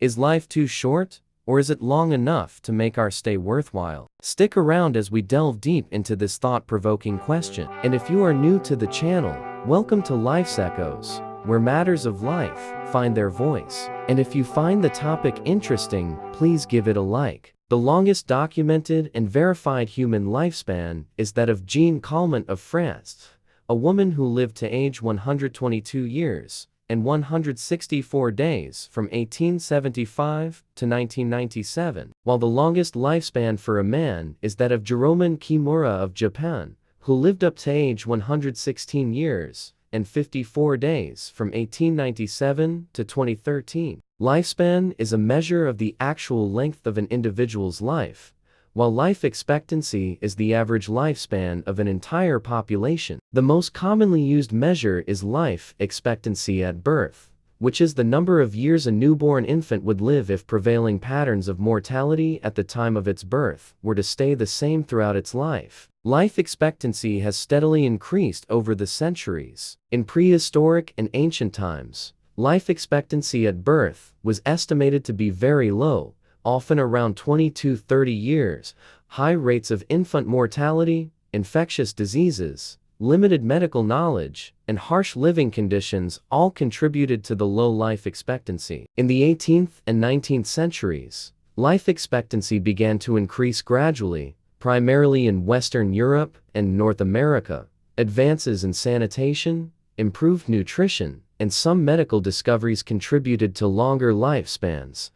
Is life too short, or is it long enough to make our stay worthwhile? Stick around as we delve deep into this thought-provoking question. And if you are new to the channel, welcome to Life's Echoes, where matters of life find their voice. And if you find the topic interesting, please give it a like. The longest documented and verified human lifespan is that of Jeanne Calment of France, a woman who lived to age 122 years and 164 days from 1875 to 1997, while the longest lifespan for a man is that of Jérôme Kimura of Japan, who lived up to age 116 years and 54 days from 1897 to 2013. Lifespan is a measure of the actual length of an individual's life, while life expectancy is the average lifespan of an entire population. The most commonly used measure is life expectancy at birth, which is the number of years a newborn infant would live if prevailing patterns of mortality at the time of its birth were to stay the same throughout its life. Life expectancy has steadily increased over the centuries. In prehistoric and ancient times, life expectancy at birth was estimated to be very low, often around 20 to 30 years. High rates of infant mortality, infectious diseases, limited medical knowledge, and harsh living conditions all contributed to the low life expectancy. In the 18th and 19th centuries, life expectancy began to increase gradually, primarily in Western Europe and North America. Advances in sanitation, improved nutrition, and some medical discoveries contributed to longer lifespans.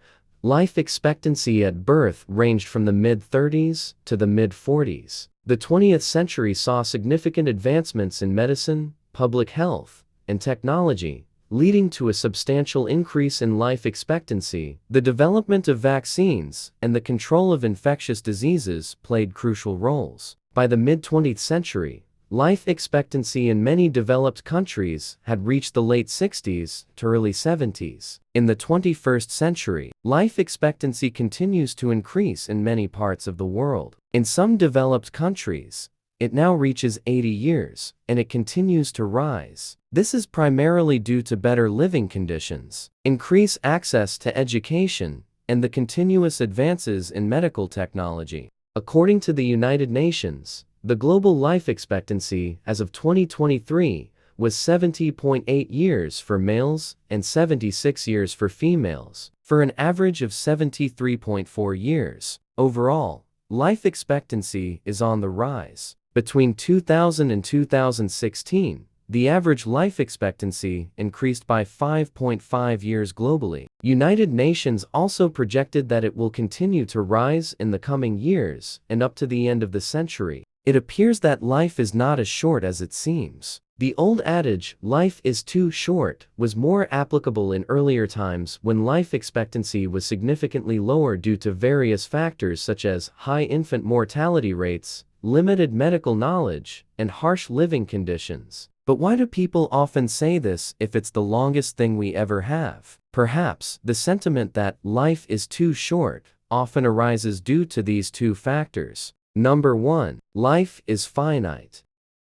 Life expectancy at birth ranged from the mid-30s to the mid-40s. The 20th century saw significant advancements in medicine, public health, and technology, leading to a substantial increase in life expectancy. The development of vaccines and the control of infectious diseases played crucial roles. By the mid-20th century, life expectancy in many developed countries had reached the late 60s to early 70s. In the 21st century, life expectancy continues to increase in many parts of the world. In some developed countries, it now reaches 80 years, and it continues to rise. This is primarily due to better living conditions, increased access to education, and the continuous advances in medical technology. According to the United Nations, the global life expectancy as of 2023 was 70.8 years for males and 76 years for females, for an average of 73.4 years. Overall, life expectancy is on the rise. Between 2000 and 2016, the average life expectancy increased by 5.5 years globally. United Nations also projected that it will continue to rise in the coming years and up to the end of the century. It appears that life is not as short as it seems. The old adage, "life is too short," was more applicable in earlier times when life expectancy was significantly lower due to various factors such as high infant mortality rates, limited medical knowledge, and harsh living conditions. But why do people often say this if it's the longest thing we ever have? Perhaps the sentiment that life is too short often arises due to these two factors. Number 1. Life is finite.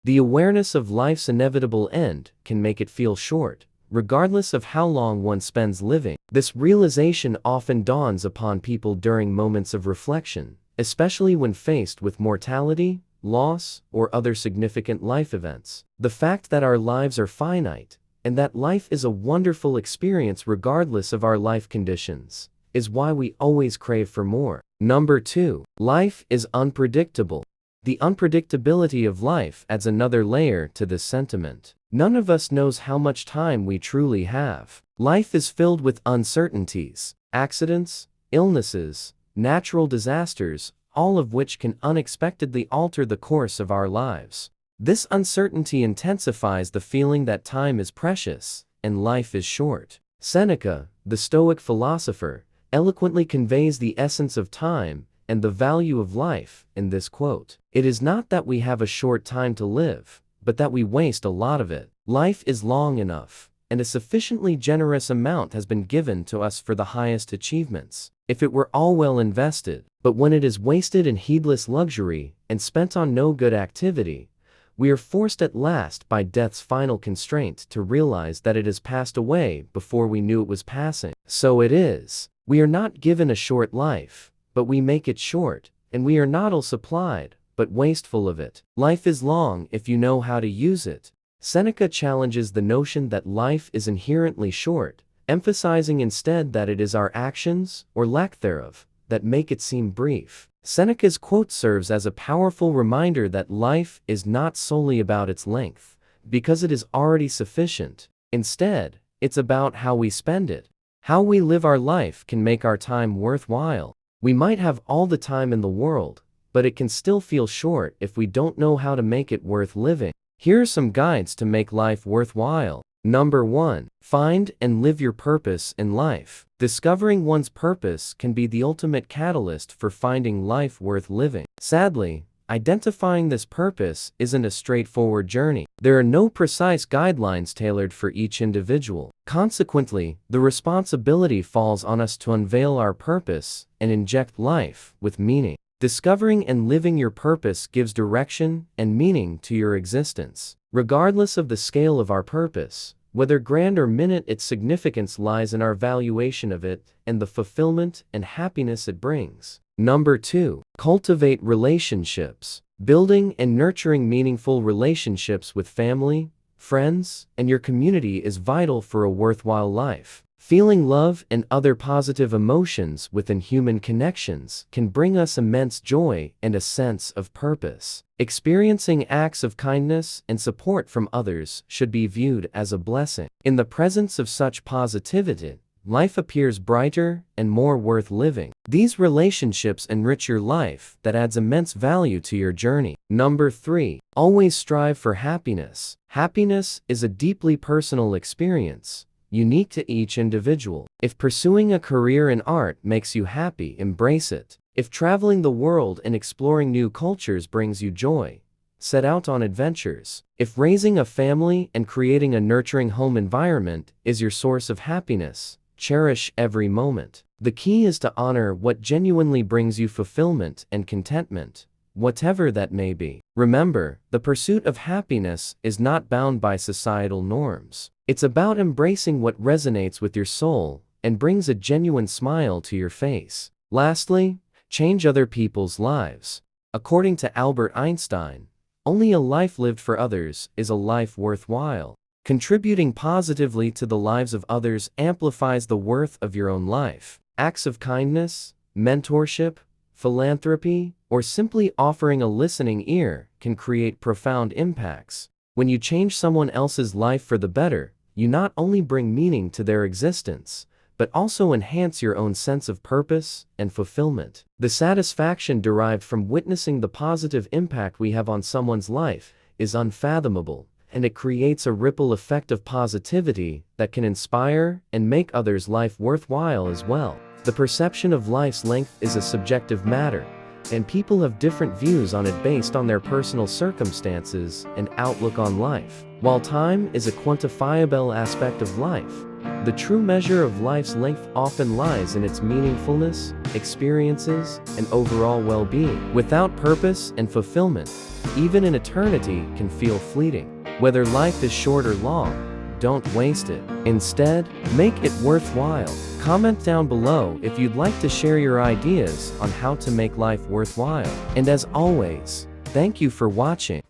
The awareness of life's inevitable end can make it feel short, regardless of how long one spends living. This realization often dawns upon people during moments of reflection, especially when faced with mortality, loss, or other significant life events. The fact that our lives are finite, and that life is a wonderful experience regardless of our life conditions, is why we always crave for more. Number 2. Life is unpredictable. The unpredictability of life adds another layer to this sentiment. None of us knows how much time we truly have. Life is filled with uncertainties, accidents, illnesses, natural disasters, all of which can unexpectedly alter the course of our lives. This uncertainty intensifies the feeling that time is precious and life is short. Seneca, the Stoic philosopher, eloquently conveys the essence of time and the value of life in this quote. "It is not that we have a short time to live, but that we waste a lot of it. Life is long enough, and a sufficiently generous amount has been given to us for the highest achievements, if it were all well invested. But when it is wasted in heedless luxury and spent on no good activity, we are forced at last by death's final constraint to realize that it has passed away before we knew it was passing. So it is We are not given a short life, but we make it short, and we are not all supplied, but wasteful of it. Life is long if you know how to use it. Seneca challenges the notion that life is inherently short, emphasizing instead that it is our actions, or lack thereof, that make it seem brief. Seneca's quote serves as a powerful reminder that life is not solely about its length, because it is already sufficient. Instead, it's about how we spend it. How we live our life can make our time worthwhile. We might have all the time in the world, but it can still feel short if we don't know how to make it worth living. Here are some guides to make life worthwhile. Number 1. Find and live your purpose in life. Discovering one's purpose can be the ultimate catalyst for finding life worth living. Sadly, identifying this purpose isn't a straightforward journey. There are no precise guidelines tailored for each individual. Consequently, the responsibility falls on us to unveil our purpose and inject life with meaning. Discovering and living your purpose gives direction and meaning to your existence. Regardless of the scale of our purpose, whether grand or minute, its significance lies in our valuation of it and the fulfillment and happiness it brings. Number 2. Cultivate relationships. Building and nurturing meaningful relationships with family, friends, and your community is vital for a worthwhile life. Feeling love and other positive emotions within human connections can bring us immense joy and a sense of purpose. Experiencing acts of kindness and support from others should be viewed as a blessing. In the presence of such positivity, life appears brighter and more worth living. These relationships enrich your life that adds immense value to your journey. Number 3. Always strive for happiness. Happiness is a deeply personal experience, unique to each individual. If pursuing a career in art makes you happy, embrace it. If traveling the world and exploring new cultures brings you joy, set out on adventures. If raising a family and creating a nurturing home environment is your source of happiness, cherish every moment. The key is to honor what genuinely brings you fulfillment and contentment, whatever that may be. Remember, the pursuit of happiness is not bound by societal norms. It's about embracing what resonates with your soul and brings a genuine smile to your face. Lastly, change other people's lives. According to Albert Einstein, only a life lived for others is a life worthwhile. Contributing positively to the lives of others amplifies the worth of your own life. Acts of kindness, mentorship, philanthropy, or simply offering a listening ear can create profound impacts. When you change someone else's life for the better, you not only bring meaning to their existence, but also enhance your own sense of purpose and fulfillment. The satisfaction derived from witnessing the positive impact we have on someone's life is unfathomable, and it creates a ripple effect of positivity that can inspire and make others' life worthwhile as well. The perception of life's length is a subjective matter, and people have different views on it based on their personal circumstances and outlook on life. While time is a quantifiable aspect of life, the true measure of life's length often lies in its meaningfulness, experiences, and overall well-being. Without purpose and fulfillment, even an eternity can feel fleeting. Whether life is short or long, don't waste it. Instead, make it worthwhile. Comment down below if you'd like to share your ideas on how to make life worthwhile. And as always, thank you for watching.